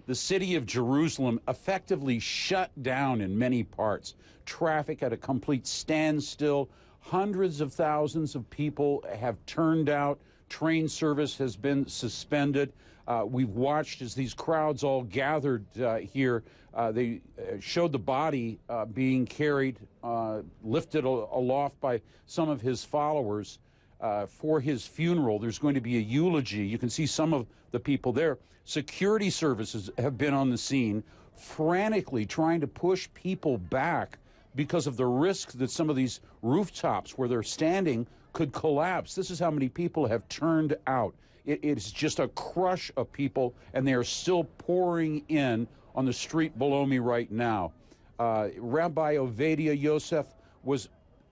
the city of Jerusalem effectively shut down in many parts. Traffic at a complete standstill. Hundreds of thousands of people have turned out. Train service has been suspended. We've watched as these crowds all gathered here. They showed the body being carried, lifted aloft by some of his followers for his funeral. There's going to be a eulogy. You can see some of the people there. Security services have been on the scene, frantically trying to push people back because of the risk that some of these rooftops where they're standing could collapse. This is how many people have turned out. It's just a crush of people, and they are still pouring in on the street below me right now. Rabbi Ovadia Yosef was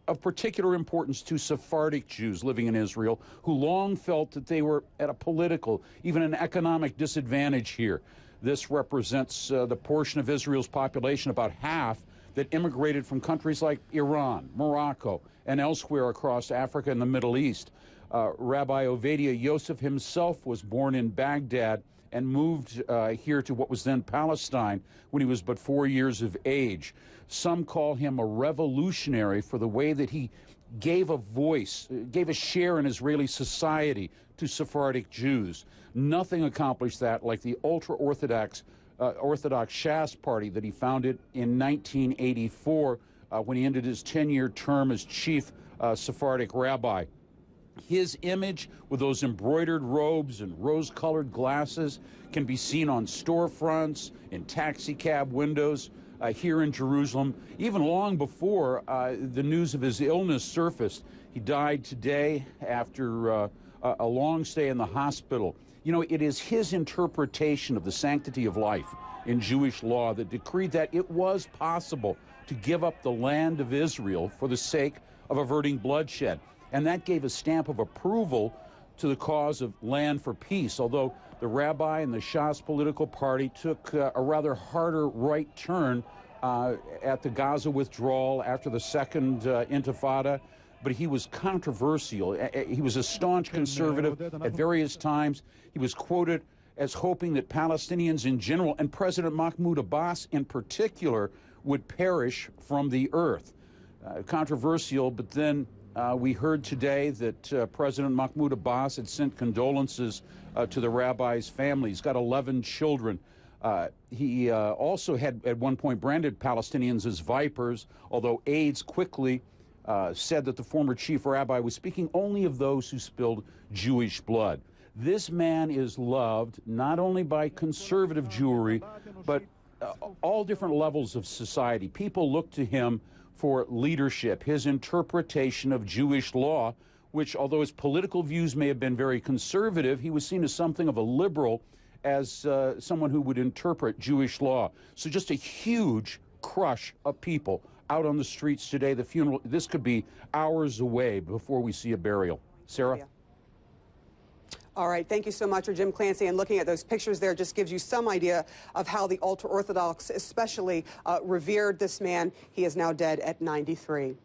of particular importance to Sephardic Jews living in Israel, who long felt that they were at a political, even an economic disadvantage here. This represents the portion of Israel's population, about half, that immigrated from countries like Iran, Morocco, and elsewhere across Africa and the Middle East. Rabbi Ovadia Yosef himself was born in Baghdad and moved here to what was then Palestine when he was but 4 years of age. Some call him a revolutionary for the way that he gave a voice, gave a share in Israeli society to Sephardic Jews. Nothing accomplished that like the ultra-Orthodox Shas party that he founded in 1984 when he ended his 10-year term as chief Sephardic rabbi. His image with those embroidered robes and rose-colored glasses can be seen on storefronts, in taxi cab windows here in Jerusalem. Even long before the news of his illness surfaced, he died today after a long stay in the hospital. You know, it is his interpretation of the sanctity of life in Jewish law that decreed that it was possible to give up the land of Israel for the sake of averting bloodshed. And that gave a stamp of approval to the cause of land for peace, although the rabbi and the Shas political party took a rather harder right turn at the Gaza withdrawal after the second Intifada. But he was controversial. He was a staunch conservative at various times. He was quoted as hoping that Palestinians in general, and President Mahmoud Abbas in particular, would perish from the earth. Controversial, but then we heard today that President Mahmoud Abbas had sent condolences to the rabbi's family. He's got 11 children. He also had at one point branded Palestinians as vipers, although aides quickly said that the former chief rabbi was speaking only of those who spilled Jewish blood. This man is loved not only by conservative Jewry, but all different levels of society. People look to him for leadership, his interpretation of Jewish law, which, although his political views may have been very conservative, he was seen as something of a liberal, as someone who would interpret Jewish law. So just a huge crush of people out on the streets today. The funeral, this could be hours away before we see a burial. Sarah? Yeah. All right, thank you so much, Jim Clancy. And looking at those pictures there just gives you some idea of how the ultra-Orthodox especially revered this man. He is now dead at 93.